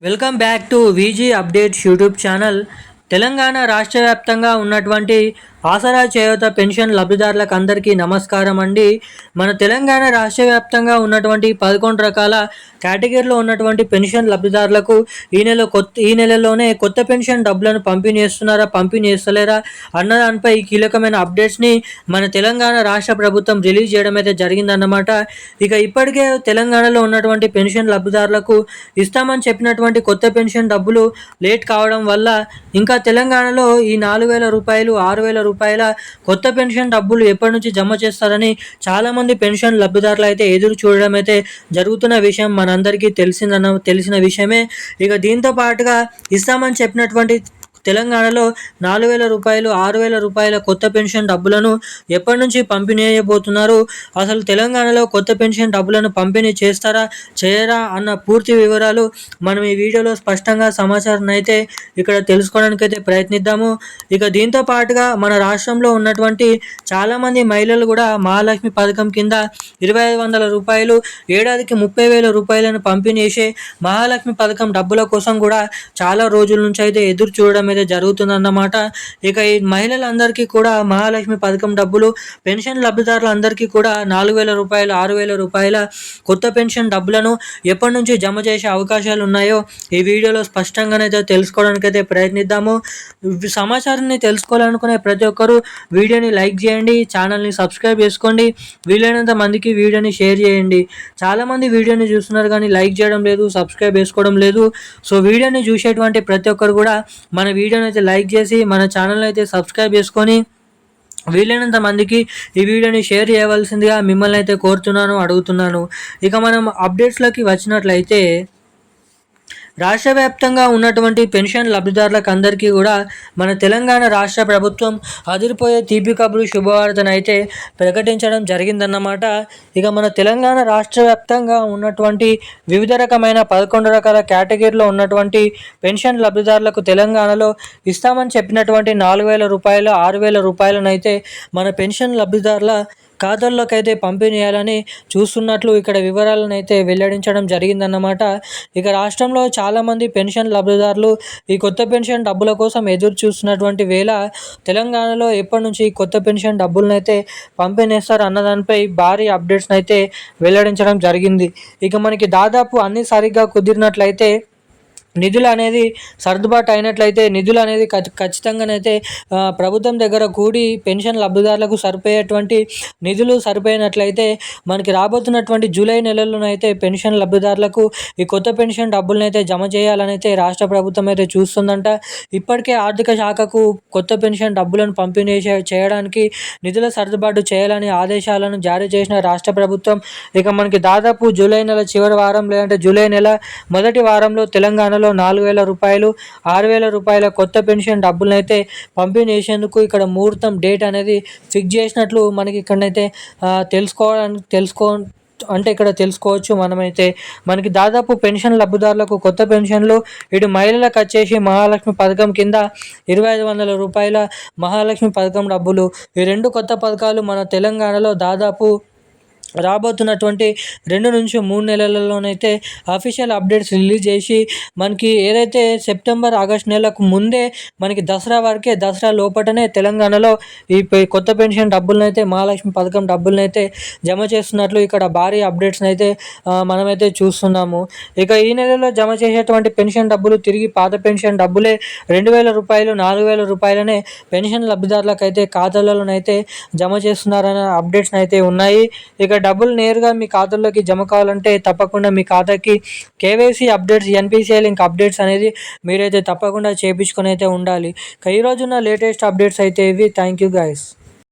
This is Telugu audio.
Welcome back to VG updates YouTube channel. Telangana రాష్ట్ర వ్యాప్తంగా ఉన్నటువంటి ఆసరా చేయూత పెన్షన్ లబ్ధిదారులకు అందరికీ నమస్కారం అండి. మన తెలంగాణ రాష్ట్ర వ్యాప్తంగా ఉన్నటువంటి 11 రకాల కేటగిరీలో ఉన్నటువంటి పెన్షన్ లబ్ధిదారులకు ఈ నెలలోనే కొత్త పెన్షన్ డబ్బులను పంపిణీ చేస్తున్నారా, పంపిణీ చేస్తలేరా అన్న దానిపై కీలకమైన అప్డేట్స్ని మన తెలంగాణ రాష్ట్ర ప్రభుత్వం రిలీజ్ చేయడం అయితే జరిగిందన్నమాట. ఇక ఇప్పటికే తెలంగాణలో ఉన్నటువంటి పెన్షన్ లబ్ధిదారులకు ఇస్తామని చెప్పినటువంటి కొత్త పెన్షన్ డబ్బులు లేట్ కావడం వల్ల ఇంకా తెలంగాణలో ఈ 4,000 రూపాయలు 6,000 రూపాయల కొత్త పెన్షన్ డబ్బులు ఎప్పటి నుంచి జమ చేస్తారని చాలామంది పెన్షన్ లబ్ధిదారులు అయితే ఎదురు చూడడం అయితే జరుగుతున్న విషయం మనందరికీ తెలిసిన విషయమే. ఇక దీంతో పాటుగా ఇస్తామని చెప్పినటువంటి తెలంగాణలో 4,000 రూపాయలు 6,000 రూపాయల కొత్త పెన్షన్ డబ్బులను ఎప్పటి నుంచి పంపిణీ చేయబోతున్నారు, అసలు తెలంగాణలో కొత్త పెన్షన్ డబ్బులను పంపిణీ చేస్తారా చేయరా అన్న పూర్తి వివరాలు మనం ఈ వీడియోలో స్పష్టంగా సమాచారం అయితే ఇక్కడ తెలుసుకోవడానికి అయితే ప్రయత్నిద్దాము. ఇక దీంతో పాటుగా మన రాష్ట్రంలో ఉన్నటువంటి చాలామంది మహిళలు కూడా మహాలక్ష్మి పథకం కింద 2,500 రూపాయలు ఏడాదికి 30,000 రూపాయలను పంపిణీ చేసే మహాలక్ష్మి పథకం డబ్బుల కోసం కూడా చాలా రోజుల నుంచి అయితే ఎదురు చూడడం అయితే జరుగుతుందన్నమాట. ఇక ఈ మహిళలందరికీ కూడా మహాలక్ష్మి పథకం డబ్బులు, పెన్షన్ లబ్ధిదారులందరికీ కూడా 4,000 రూపాయలు 6,000 రూపాయల కొత్త పెన్షన్ డబ్బులను ఎప్పటి నుంచి జమ చేసే అవకాశాలు ఉన్నాయో ఈ వీడియోలో స్పష్టంగానైతే తెలుసుకోవడానికి అయితే ప్రయత్నిద్దాము. సమాచారాన్ని తెలుసుకోవాలనుకునే ప్రతి ఒక్కరూ వీడియోని లైక్ చేయండి, ఛానల్ని సబ్స్క్రైబ్ చేసుకోండి, వీలైనంత మందికి వీడియోని షేర్ చేయండి. చాలామంది వీడియోని చూస్తున్నారు కానీ లైక్ చేయడం లేదు, సబ్స్క్రైబ్ చేసుకోవడం లేదు. సో వీడియోని చూసేటువంటి ప్రతి ఒక్కరు కూడా మన వీడియోని అయితే లైక్ చేసి మన ఛానల్ని అయితే సబ్స్క్రైబ్ చేసుకొని వీలైనంత మందికి ఈ వీడియోని షేర్ చేయవలసిందిగా మిమ్మల్ని అయితే అడుగుతున్నాను. ఇక మనం అప్డేట్స్లోకి వచ్చినట్లయితే రాష్ట్ర వ్యాప్తంగా ఉన్నటువంటి పెన్షన్ లబ్ధిదారులకు అందరికీ కూడా మన తెలంగాణ రాష్ట్ర ప్రభుత్వం అదిరిపోయే తీపి కబురు శుభవార్తను అయితే ప్రకటించడం జరిగిందన్నమాట. ఇక మన తెలంగాణ రాష్ట్ర వ్యాప్తంగా ఉన్నటువంటి వివిధ రకమైన 11 రకాల కేటగిరీలో ఉన్నటువంటి పెన్షన్ లబ్ధిదారులకు తెలంగాణలో ఇస్తామని చెప్పినటువంటి 4,000 రూపాయలు 6,000 రూపాయలను అయితే మన పెన్షన్ లబ్ధిదారుల ఖాతాల్లోకి అయితే పంపిణీ చేయాలని చూస్తున్నట్లు ఇక్కడ వివరాలను అయితే వెల్లడించడం జరిగిందన్నమాట. ఇక రాష్ట్రంలో చాలామంది పెన్షన్ లబ్ధిదారులు ఈ కొత్త పెన్షన్ డబ్బుల కోసం ఎదురు చూస్తున్నటువంటి వేళ తెలంగాణలో ఎప్పటి నుంచి కొత్త పెన్షన్ డబ్బులను అయితే పంపిణీ చేస్తారు అన్నదానిపై భారీ అప్డేట్స్ని అయితే వెల్లడించడం జరిగింది. ఇక మనకి దాదాపు అన్ని సరిగ్గా కుదిరినట్లయితే నిధులు అనేది సర్దుబాటు అయినట్లయితే నిధులు అనేది ఖచ్చితంగానైతే ప్రభుత్వం దగ్గర కూడి పెన్షన్ లబ్ధిదారులకు సరిపోయేటువంటి నిధులు సరిపోయినట్లయితే మనకి రాబోతున్నటువంటి జూలై నెలలోనైతే పెన్షన్ లబ్ధిదారులకు ఈ కొత్త పెన్షన్ డబ్బులను అయితే జమ చేయాలని అయితే రాష్ట్ర ప్రభుత్వం అయితే చూస్తుందంట. ఇప్పటికే ఆర్థిక శాఖకు కొత్త పెన్షన్ డబ్బులను పంపిణీ చేయడానికి నిధుల సర్దుబాటు చేయాలని ఆదేశాలను జారీ చేసిన రాష్ట్ర ప్రభుత్వం ఇక మనకి దాదాపు జూలై నెల చివరి వారం లేదంటే జూలై నెల మొదటి వారంలో తెలంగాణలో 4,000 రూపాయలు 6,000 రూపాయల కొత్త పెన్షన్ డబ్బులను అయితే పంపిణీ చేసేందుకు ఇక్కడ ముహూర్తం డేట్ అనేది ఫిక్స్ చేసినట్లు మనకి ఇక్కడనైతే ఇక్కడ తెలుసుకోవచ్చు. మనకి దాదాపు పెన్షన్ లబ్ధిదారులకు కొత్త పెన్షన్లు ఇటు మహిళలకు వచ్చేసి మహాలక్ష్మి పథకం కింద 2,500 రూపాయల మహాలక్ష్మి పథకం డబ్బులు, ఈ రెండు కొత్త పథకాలు మన తెలంగాణలో దాదాపు రాబోతున్నటువంటి 2 నుంచి 3 నెలలలోనైతే అఫీషియల్ అప్డేట్స్ రిలీజ్ చేసి మనకి ఏదైతే సెప్టెంబర్ ఆగస్ట్ నెలకు ముందే మనకి దసరా లోపటనే తెలంగాణలో ఈ కొత్త పెన్షన్ డబ్బులను అయితే మహాలక్ష్మి పథకం డబ్బులను అయితే జమ చేస్తున్నట్లు ఇక్కడ భారీ అప్డేట్స్ని అయితే మనమైతే చూస్తున్నాము. ఇక ఈ నెలలో జమ చేసేటువంటి పెన్షన్ డబ్బులు తిరిగి పాత పెన్షన్ డబ్బులే 2,000 రూపాయలు 4,000 రూపాయలనే పెన్షన్ లబ్ధిదారులకు అయితే ఖాతాలలోనైతే జమ చేస్తున్నారనే అప్డేట్స్ అయితే ఉన్నాయి. ఇక డబ్బులు నేరుగా మీ ఖాతాల్లోకి జమ కావాలంటే తప్పకుండా మీ ఖాతాకి KYC updates, NPCI link updates అనేది మీరైతే తప్పకుండా చేయించుకొని అయితే ఉండాలి. ఈ రోజున్న లేటెస్ట్ అప్డేట్స్ అయితే ఇవి. Thank you guys.